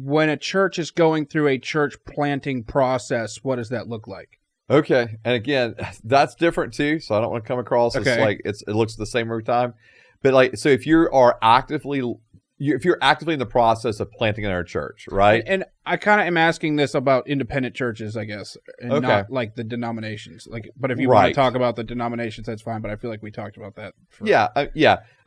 when a church is going through a church planting process, what does that look like? Okay, and again, that's different too. So I don't want to come across as Okay. like it looks the same every time. But like, so if you are actively in the process of planting in our church, right? And I kind of am asking this about independent churches, I guess, and Okay. not like the denominations. Like, but if you want Right. to talk about the denominations, that's fine. But I feel like we talked about that. Yeah.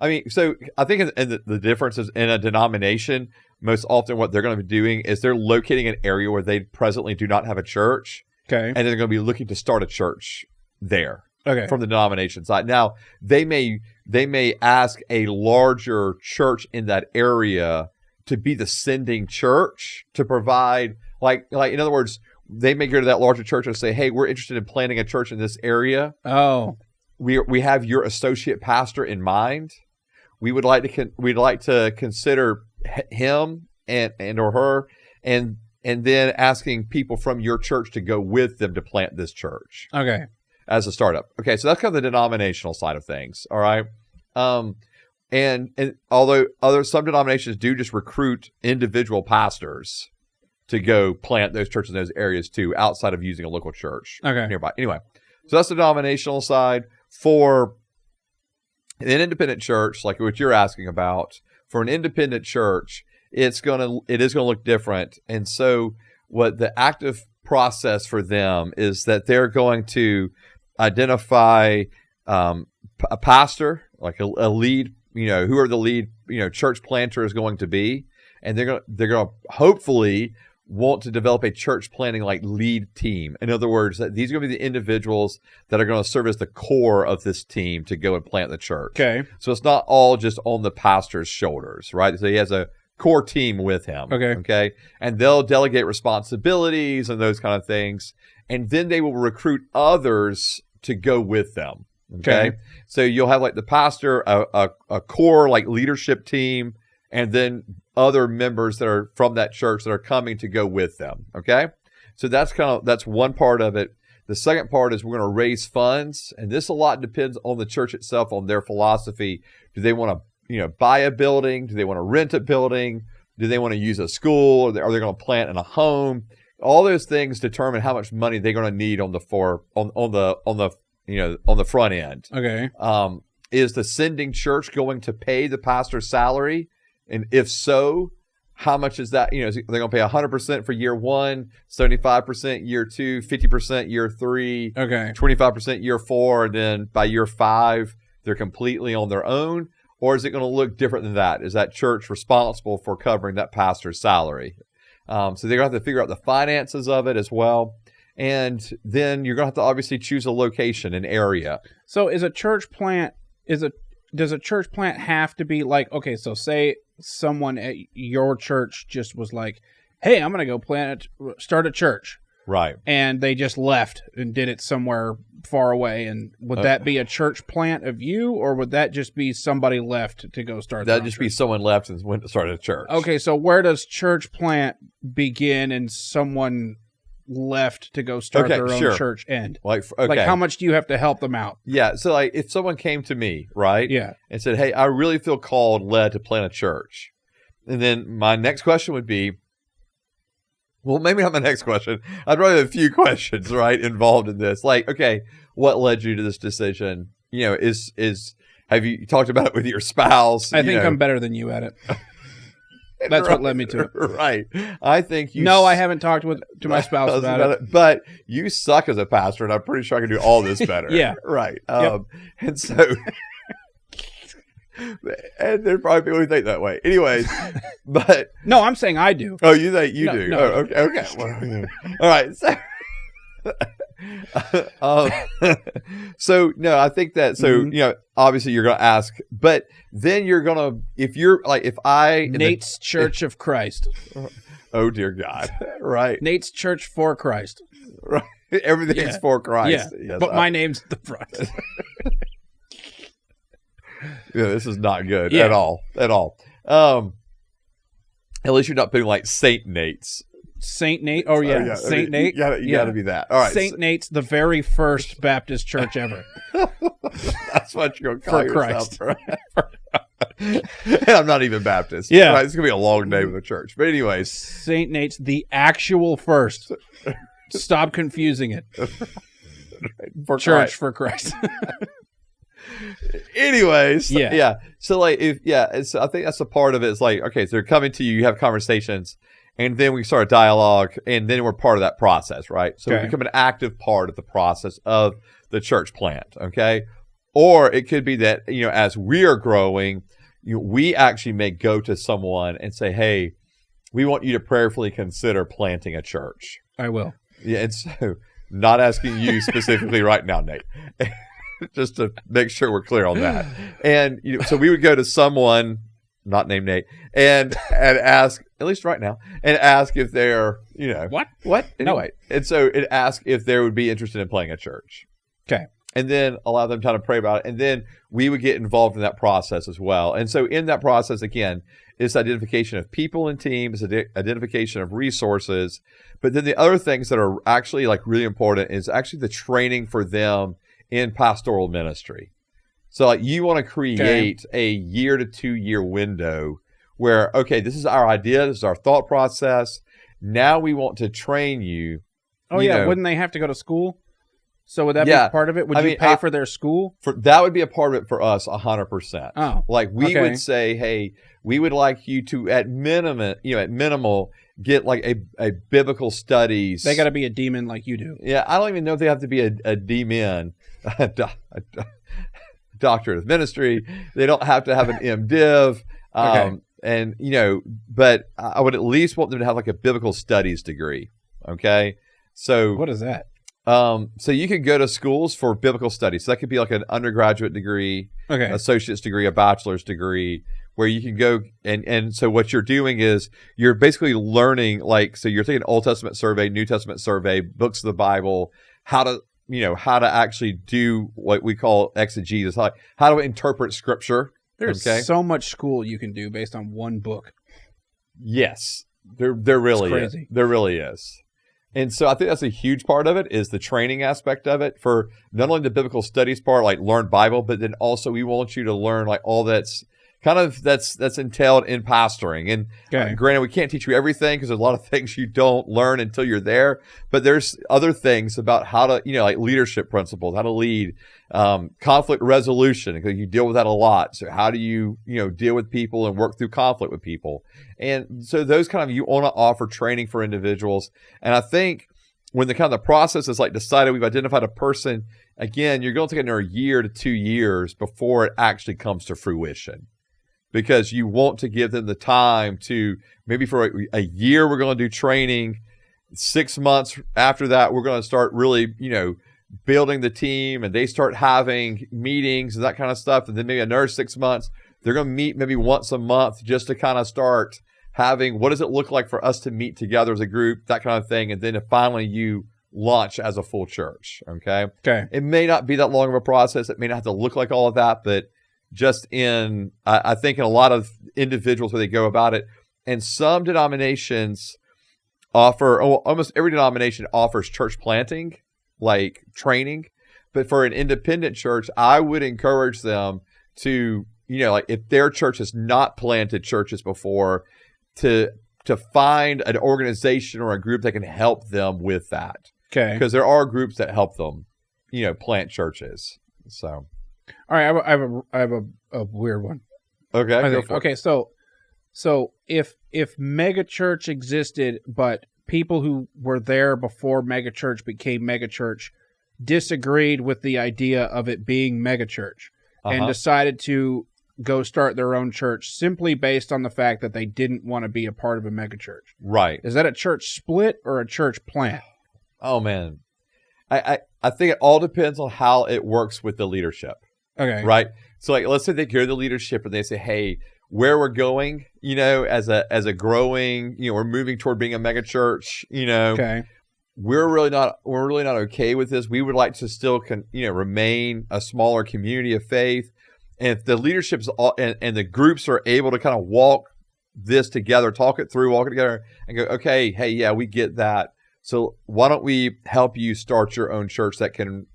I mean, so I think the difference is in a denomination, most often what they're going to be doing is they're locating an area where they presently do not have a church, Okay. and they're going to be looking to start a church there. Okay. From the denomination side. Now, they may ask a larger church in that area to be the sending church to provide, like in other words, they may go to that larger church and say, "Hey, we're interested in planting a church in this area. Oh. We have your associate pastor in mind. We'd like to consider him and or her, and then asking people from your church to go with them to plant this church." Okay. As a startup. Okay, so that's kind of the denominational side of things. All right. And although some denominations do just recruit individual pastors to go plant those churches in those areas too, outside of using a local church nearby. Anyway, so that's the denominational side. For an independent church, like what you're asking about, for an independent church, it is going to look different. And so what the active process for them is that they're going to identify a pastor, like a lead, whoever the lead, church planter is going to be, and they're going to hopefully want to develop a church planting like lead team. In other words, that these are going to be the individuals that are going to serve as the core of this team to go and plant the church. Okay. So it's not all just on the pastor's shoulders, right? So he has a core team with him. Okay. And they'll delegate responsibilities and those kind of things. And then they will recruit others to go with them. Okay. So you'll have like the pastor, a core like leadership team, and then other members that are from that church that are coming to go with them. Okay. So that's one part of it. The second part is we're going to raise funds. And this a lot depends on the church itself, on their philosophy. Do they want to, buy a building? Do they want to rent a building? Do they want to use a school? Are they going to plant in a home? All those things determine how much money they're going to need on the front end. Okay. Is the sending church going to pay the pastor's salary? And if so, how much is that? They're going to pay 100% for year one, 75% year two, 50% year three, 25% year four, and then by year five, they're completely on their own? Or is it going to look different than that? Is that church responsible for covering that pastor's salary? So they're going to have to figure out the finances of it as well. And then you're going to have to obviously choose a location, an area. So does a church plant have to be like, okay, so say someone at your church just was like, hey, I'm going to go start a church. Right. And they just left and did it somewhere far away. And would that be a church plant of you, or would that just be somebody left to go start? That'd just be someone left and went to start a church. Okay, so where does church plant begin and someone left to go start their own church end? Like how much do you have to help them out? Yeah, so like if someone came to me, right? Yeah. And said, hey, I really feel led to plant a church. And then my next question would be, well, maybe not my next question. I'd probably have a few questions, right, involved in this. Like, okay, what led you to this decision? Have you talked about it with your spouse? I think I'm better than you at it. That's what led me to it. Right. I think you... No, I haven't talked to my spouse about it. But you suck as a pastor, and I'm pretty sure I can do all this better. Yeah. Right. And so... and there's probably people who think that way. Anyways, but... No, I'm saying I do. Oh, you think you do? No. Oh, okay. Well, all right. So, no, I think that, obviously you're going to ask, but then you're going to, Nate's Church of Christ. Oh, dear God. Right. Nate's Church for Christ. Right. Everything's for Christ. Yeah. Yes, but my name's the front. Yeah, this is not good at all. At least you're not putting like Saint Nate's. Saint Nate? Oh, yeah. Saint Nate? You got to be that. All right. Saint Nate's the very first Baptist church ever. That's what you're going to call yourself. Christ. And I'm not even Baptist. Yeah. Right? It's going to be a long name of the church. But anyways. St. Nate's the actual first. Stop confusing it. For Church for Christ. Anyways. Yeah. Yeah. So like, so I think that's a part of it. It's like, okay, so they're coming to you have conversations, and then we start a dialogue, and then we're part of that process, right? So we become an active part of the process of the church plant, okay? Or it could be that, as we are growing, we actually may go to someone and say, hey, we want you to prayerfully consider planting a church. I will. Yeah, and so not asking you specifically right now, Nate, just to make sure we're clear on that. And so we would go to someone, not named Nate, and ask, at least right now, and ask if they're, what? Anyway, and so it asked if they would be interested in planting a church. Okay. And then allow them time to pray about it. And then we would get involved in that process as well. And so in that process, again, it's identification of people and teams, identification of resources. But then the other things that are actually like really important is actually the training for them in pastoral ministry. So like you want to create a 1 to 2 year window where, okay, this is our idea. This is our thought process. Now we want to train you. Oh, yeah. Wouldn't they have to go to school? So would that be part of it? Would you pay for their school? That would be a part of it for us, 100%. Oh, like we would say, hey, we would like you to at minimal get like a biblical studies. They got to be a demon like you do. Yeah, I don't even know if they have to be a demon, doctorate of ministry. They don't have to have an MDiv. And but I would at least want them to have like a biblical studies degree. Okay, so what is that? So you could go to schools for biblical studies. So that could be like an undergraduate degree, associate's degree, a bachelor's degree, where you can go and so what you're doing is you're basically learning, like, so you're taking Old Testament survey, New Testament survey, books of the Bible, how to actually do what we call exegesis, like how to interpret scripture. There's so much school you can do based on one book. Yes, there really is. There really is. And so I think that's a huge part of it, is the training aspect of it, for not only the biblical studies part, like learn Bible, but then also we want you to learn like all that's entailed in pastoring. And granted, we can't teach you everything because there's a lot of things you don't learn until you're there, but there's other things about how to, like leadership principles, how to lead, conflict resolution, because you deal with that a lot. So how do you, deal with people and work through conflict with people? And so those you want to offer training for individuals. And I think when the process is like decided, we've identified a person, again, you're going to take another 1 to 2 years before it actually comes to fruition. Because you want to give them the time to, maybe for a year, we're going to do training. 6 months after that, we're going to start really, building the team, and they start having meetings and that kind of stuff. And then maybe another 6 months, they're going to meet maybe once a month just to start having, what does it look like for us to meet together as a group, that kind of thing. And then finally you launch as a full church. Okay. It may not be that long of a process. It may not have to look like all of that, but just I think in a lot of individuals where they go about it, and some denominations offer, almost every denomination offers church planting, like training. But for an independent church, I would encourage them to, like if their church has not planted churches before, to find an organization or a group that can help them with that. Okay. Because there are groups that help them, plant churches. So. All right, I have a weird one. Okay. So if megachurch existed, but people who were there before megachurch became megachurch disagreed with the idea of it being megachurch and decided to go start their own church simply based on the fact that they didn't want to be a part of a megachurch. Right. Is that a church split or a church plant? Oh man, I think it all depends on how it works with the leadership. Okay. Right. So like, let's say they go to the leadership and they say, hey, where we're going, as a growing, we're moving toward being a mega church, okay. We're really not okay with this. We would like to still remain a smaller community of faith. And if the leadership's and the groups are able to walk this together, talk it through, walk it together and go, okay, hey, yeah, we get that. So why don't we help you start your own church that can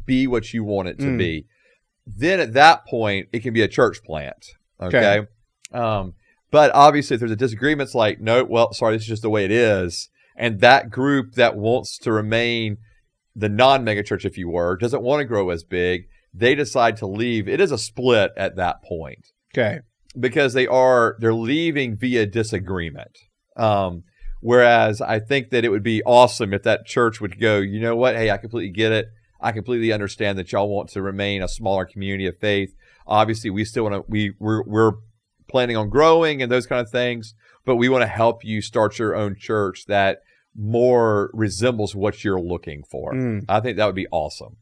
be what you want it to be? Then at that point, it can be a church plant. Okay. But obviously, if there's a disagreement, it's like, no, well, sorry, this is just the way it is. And that group that wants to remain the non-megachurch, if you were, doesn't want to grow as big, they decide to leave. It is a split at that point. Okay. Because they're leaving via disagreement. Whereas I think that it would be awesome if that church would go, you know what? Hey, I completely get it. I completely understand that y'all want to remain a smaller community of faith. Obviously, we still want to, we're planning on growing and those kind of things, but we want to help you start your own church that more resembles what you're looking for. I think that would be awesome.